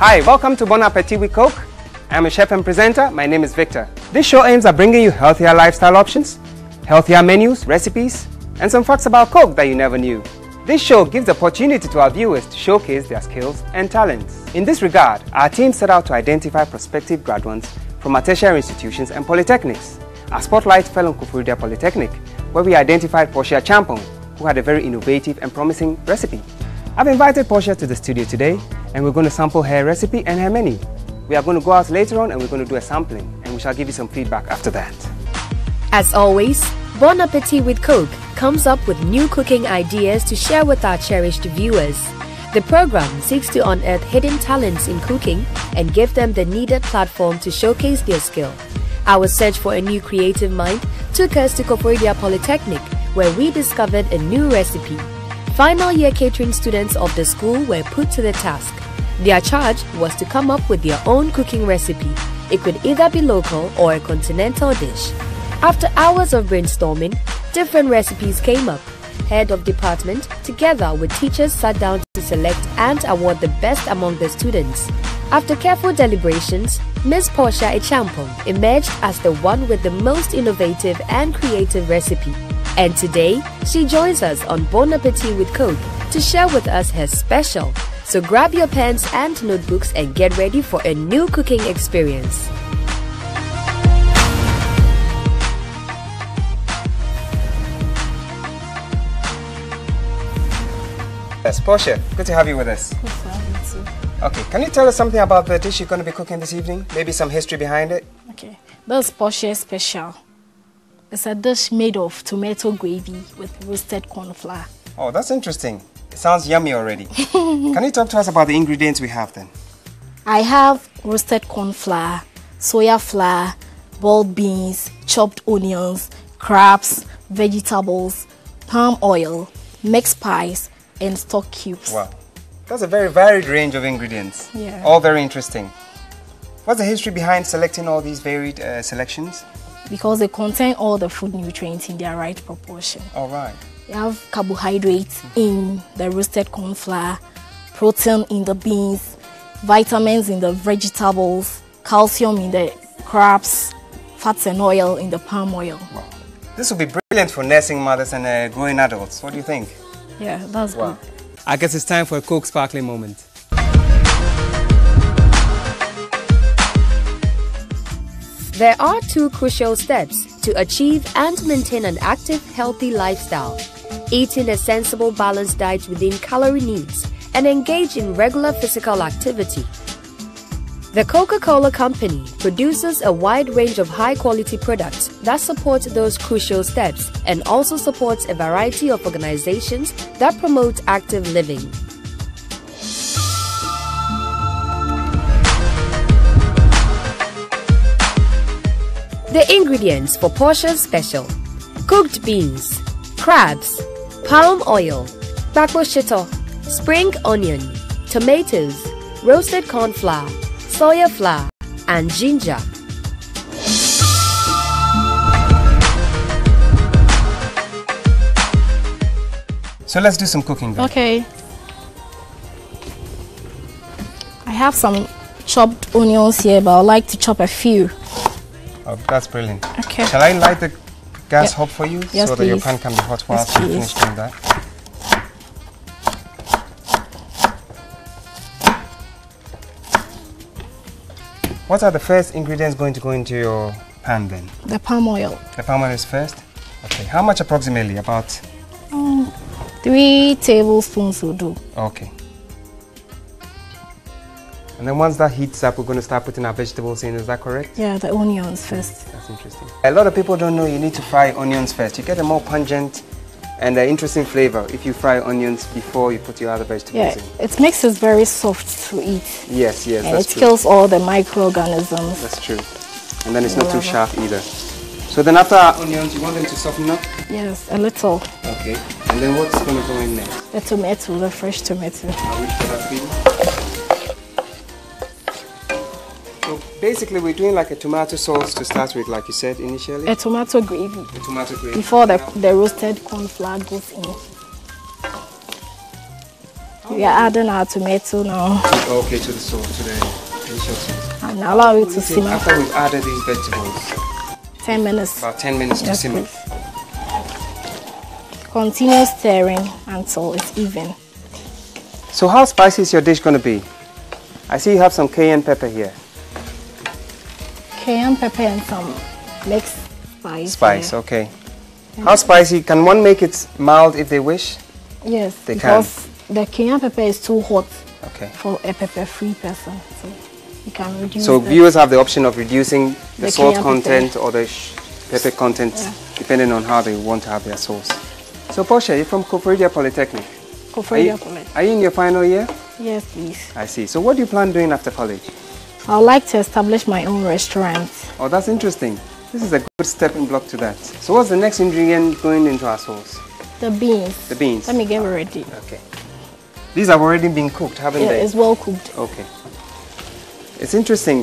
Hi, welcome to Bon Appetit with Coke. I'm a chef and presenter. My name is Victor. This show aims at bringing you healthier lifestyle options, healthier menus, recipes, and some facts about Coke that you never knew. This show gives the opportunity to our viewers to showcase their skills and talents. In this regard, our team set out to identify prospective graduates from our tertiary institutions and polytechnics. Our spotlight fell on Koforidua Polytechnic, where we identified Portia Champong, who had a very innovative and promising recipe. I've invited Portia to the studio today, and we're going to sample her recipe and her menu. We are going to go out later on and we're going to do a sampling, and we shall give you some feedback after that. As always, Bon Appetit with Coke comes up with new cooking ideas to share with our cherished viewers. The program seeks to unearth hidden talents in cooking and give them the needed platform to showcase their skill. Our search for a new creative mind took us to Koforidua Polytechnic, where we discovered a new recipe. Final year catering students of the school were put to the task. Their charge was to come up with their own cooking recipe. It could either be local or a continental dish. After hours of brainstorming, different recipes came up. Head of department, together with teachers, sat down to select and award the best among the students. After careful deliberations, Ms. Portia Champong emerged as the one with the most innovative and creative recipe. And today, she joins us on Bon Appetit with Coke to share with us her special. So grab your pens and notebooks and get ready for a new cooking experience. Yes, Portia, good to have you with us. Good to have you too. Okay, can you tell us something about the dish you're going to be cooking this evening? Maybe some history behind it? Okay, that's Portia Special. It's a dish made of tomato gravy with roasted corn flour. Oh, that's interesting. It sounds yummy already. Can you talk to us about the ingredients we have then? I have roasted corn flour, soya flour, boiled beans, chopped onions, crabs, vegetables, palm oil, mixed spice, and stock cubes. Wow, that's a very varied range of ingredients. Yeah. All very interesting. What's the history behind selecting all these varied selections? Because they contain all the food nutrients in their right proportion. All right. You have carbohydrates in the roasted corn flour, protein in the beans, vitamins in the vegetables, calcium in the crabs, fats and oil in the palm oil. Wow. This will be brilliant for nursing mothers and growing adults. What do you think? Yeah, that's good. I guess it's time for a Coke sparkling moment. There are two crucial steps to achieve and maintain an active, healthy lifestyle: eating a sensible, balanced diet within calorie needs and engage in regular physical activity. The Coca-Cola Company produces a wide range of high-quality products that support those crucial steps and also supports a variety of organizations that promote active living. The ingredients for Portia's Special: cooked beans, crabs, palm oil, bakpo shito, spring onion, tomatoes, roasted corn flour, soya flour, and ginger. So let's do some cooking then. Okay. I have some chopped onions here, but I'd like to chop a few. Oh, that's brilliant. Okay. Shall I light the gas hob for you Yes, so that your please. pan can be hot whilst you finish doing that? What are the first ingredients going to go into your pan then? The palm oil. The palm oil is first? Okay. How much approximately? About? 3 tablespoons will do. Okay. And then once that heats up, we're going to start putting our vegetables in. Is that correct? Yeah, the onions first. That's interesting. A lot of people don't know you need to fry onions first. You get a more pungent and interesting flavor if you fry onions before you put your other vegetables Yeah, in. it makes it very soft to eat. Yes, And that's it true. kills all the microorganisms. That's true. And then it's not too sharp either. So then after our onions, you want them to soften up? Yes, a little. Okay. And then what's going to go in next? The tomato, the fresh tomato. I'll reach for that for you. So basically we're doing like a tomato sauce to start with, like you said initially. A tomato gravy. A tomato gravy. Before the roasted corn flour goes in. How We are adding our tomato now. Okay, to the sauce, to the initial sauce. And allow it to simmer. After we've added these vegetables? 10 minutes. About 10 minutes to simmer. Please. Continue stirring until it's even. So how spicy is your dish going to be? I see you have some cayenne pepper here. Cayenne pepper and some mixed spice. Spice, okay. How spicy? Can one make it mild if they wish? Yes, they because the cayenne pepper is too hot for a pepper-free person. So you can reduce. So viewers have the option of reducing the salt content pepper. or the pepper content depending on how they want to have their sauce. So Portia, you're from Koforidua Polytechnic. Koforidua Polytechnic. Are you in your final year? Yes, please. I see. So what do you plan doing after college? I would like to establish my own restaurant. Oh, that's interesting. This is a good stepping block to that. So what's the next ingredient going into our sauce? The beans. The beans. Let me get it ready. Okay. These have already been cooked, haven't they? Yeah, it's well cooked. Okay. It's interesting.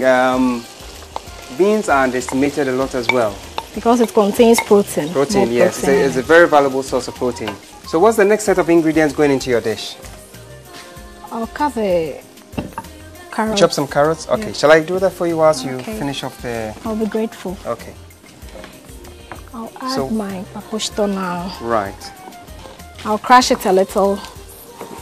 Beans are underestimated a lot as well. Because it contains protein. Protein, yes. It's a very valuable source of protein. So what's the next set of ingredients going into your dish? I'll cut the carrots. Chop some carrots? Okay. Yeah. Shall I do that for you whilst you finish off the... I'll be grateful. Okay. I'll add my paposhito now. Right. I'll crush it a little.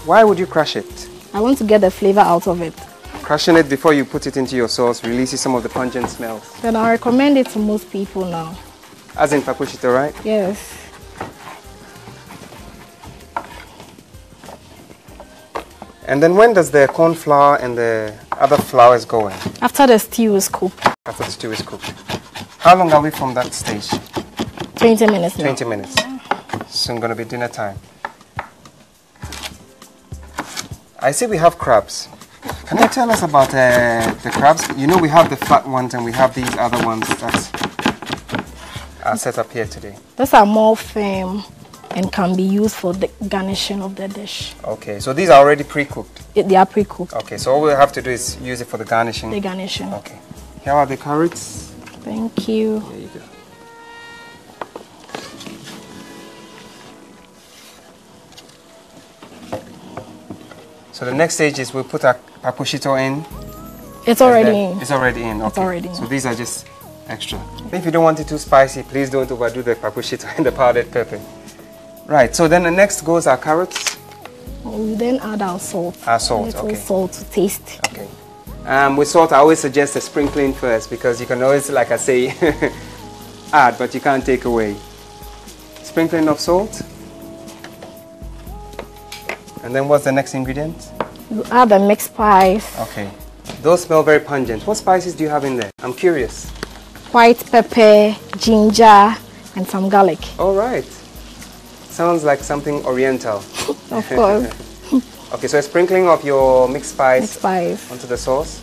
Why would you crush it? I want to get the flavor out of it. Crushing it before you put it into your sauce releases some of the pungent smells. Then I recommend it to most people now. As in paposhito, right? Yes. And then when does the corn flour and the other flours go in? After the stew is cooked. After the stew is cooked. How long are we from that stage? 20 minutes now. 20 minutes. Soon going to be dinner time. I see we have crabs. Can you tell us about the crabs? You know we have the flat ones and we have these other ones that are set up here today. Those are more firm and can be used for the garnishing of the dish. Okay, so these are already pre-cooked? They are pre-cooked. Okay, so all we have to do is use it for the garnishing? The garnishing. Okay. Here are the carrots. Thank you. There you go. So the next stage is we'll put our paposhito in. It's already in. It's already in, okay. It's already in. So these are just extra. If you don't want it too spicy, please don't overdo the paposhito and the powdered pepper. Right, so then the next goes our carrots. We then add our salt. Our salt, okay. Salt to taste. Okay. With salt, I always suggest a sprinkling first because you can always, like I say, add, but you can't take away. Sprinkling of salt. And then what's the next ingredient? You add the mixed spice. Okay. Those smell very pungent. What spices do you have in there? I'm curious. White pepper, ginger, and some garlic. All right. Sounds like something oriental. Of course. Okay, so a sprinkling of your mixed spice onto the sauce.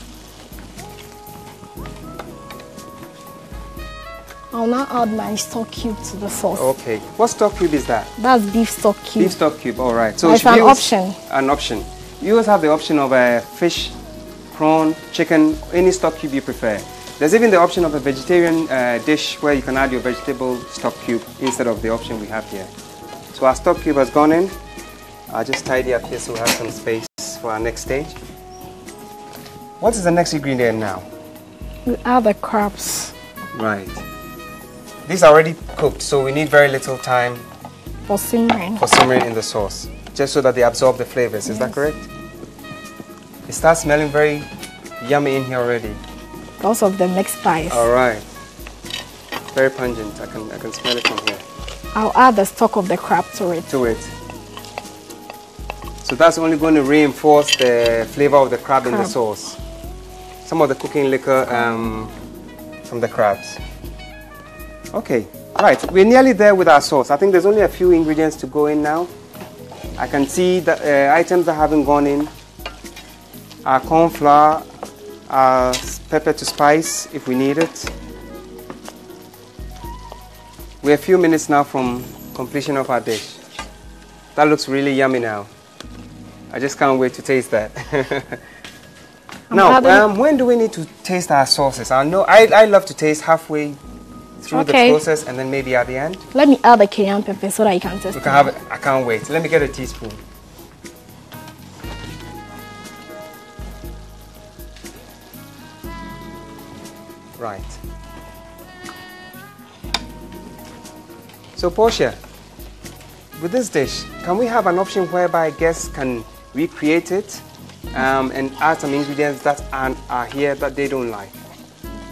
I'll now add my stock cube to the sauce. Okay. What stock cube is that? That's beef stock cube. Beef stock cube, all right. So it's an option. An option. You always have the option of a fish, prawn, chicken, any stock cube you prefer. There's even the option of a vegetarian dish where you can add your vegetable stock cube instead of the option we have here. So our stock cube has gone in. I'll just tidy up here so we have some space for our next stage. What is the next ingredient now? We add the crabs. Right. These are already cooked, so we need very little time for simmering in the sauce, just so that they absorb the flavors. Is that correct? It starts smelling very yummy in here already. Because of the mixed spice. All right. Very pungent. I can smell it from here. I'll add the stock of the crab to it. So that's only going to reinforce the flavor of the crab in the sauce. Some of the cooking liquor from the crabs. Okay, right. We're nearly there with our sauce. I think there's only a few ingredients to go in now. I can see the items that haven't gone in. Our corn flour, our pepper to spice if we need it. We're a few minutes now from completion of our dish. That looks really yummy now. I just can't wait to taste that. Now, when do we need to taste our sauces? I know I love to taste halfway through the process and then maybe at the end. Let me add the cayenne pepper so that you can taste it. We can have it. I can't wait. Let me get a teaspoon. Right. So Portia, with this dish, can we have an option whereby guests can recreate it and add some ingredients that are here that they don't like?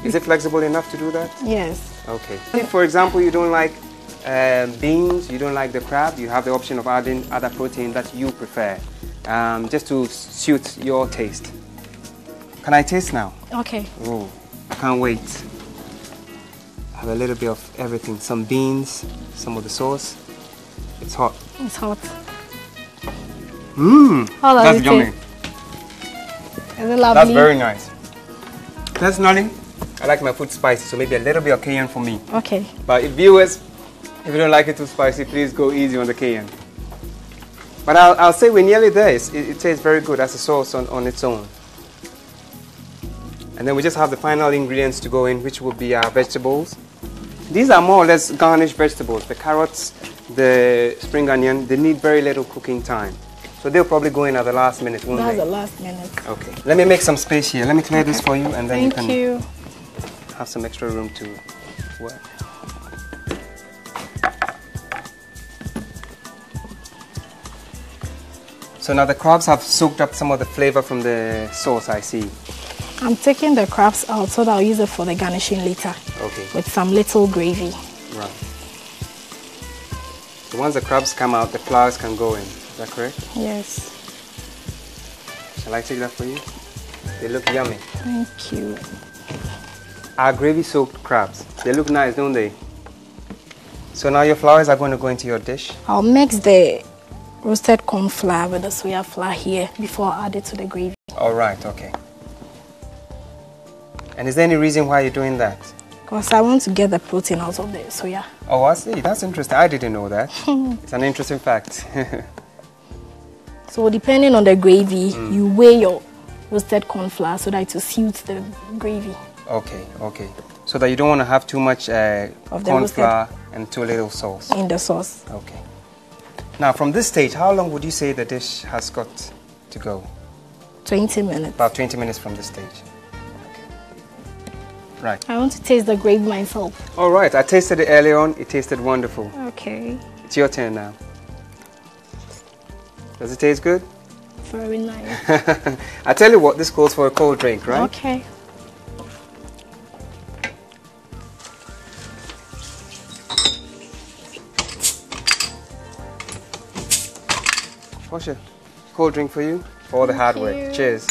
Is it flexible enough to do that? Yes. Okay. If, for example, you don't like beans, you don't like the crab, you have the option of adding other protein that you prefer, just to suit your taste. Can I taste now? Okay. Oh, I can't wait. Have a little bit of everything. Some beans, some of the sauce. It's hot. It's hot. Mmm, that's yummy. Is it lovely? That's very nice. Personally, I like my food spicy, so maybe a little bit of cayenne for me. Okay. But if viewers, if you don't like it too spicy, please go easy on the cayenne. But I'll say we're nearly there. It tastes very good as a sauce on its own. And then we just have the final ingredients to go in, which will be our vegetables. These are more or less garnished vegetables. The carrots, the spring onion, they need very little cooking time. So they'll probably go in at the last minute, won't they? That's the last minute. Okay. Let me make some space here. Let me clear this for you, and then Thank you. Have some extra room to work. So now the crabs have soaked up some of the flavor from the sauce, I see. I'm taking the crabs out so that I'll use it for the garnishing later. Okay. With some little gravy. Right. So once the crabs come out, the flowers can go in. Is that correct? Yes. Shall I take that for you? They look yummy. Thank you. Our gravy-soaked crabs. They look nice, don't they? So now your flowers are going to go into your dish. I'll mix the roasted corn flour with the soya flour here before I add it to the gravy. All right, okay. And is there any reason why you're doing that? Because I want to get the protein out of the soya. Oh, I see. That's interesting. I didn't know that. It's an interesting fact. So depending on the gravy, you weigh your roasted corn flour so that it will suit the gravy. Okay, okay. So that you don't want to have too much corn flour and too little sauce. In the sauce. Okay. Now, from this stage, how long would you say the dish has got to go? 20 minutes. About 20 minutes from this stage. Right. I want to taste the gravy myself. All right. I tasted it earlier on. It tasted wonderful. Okay. It's your turn now. Does it taste good? Very nice. I tell you what, this calls for a cold drink, right? Okay. Portia, cold drink for you for all the hard work. Cheers.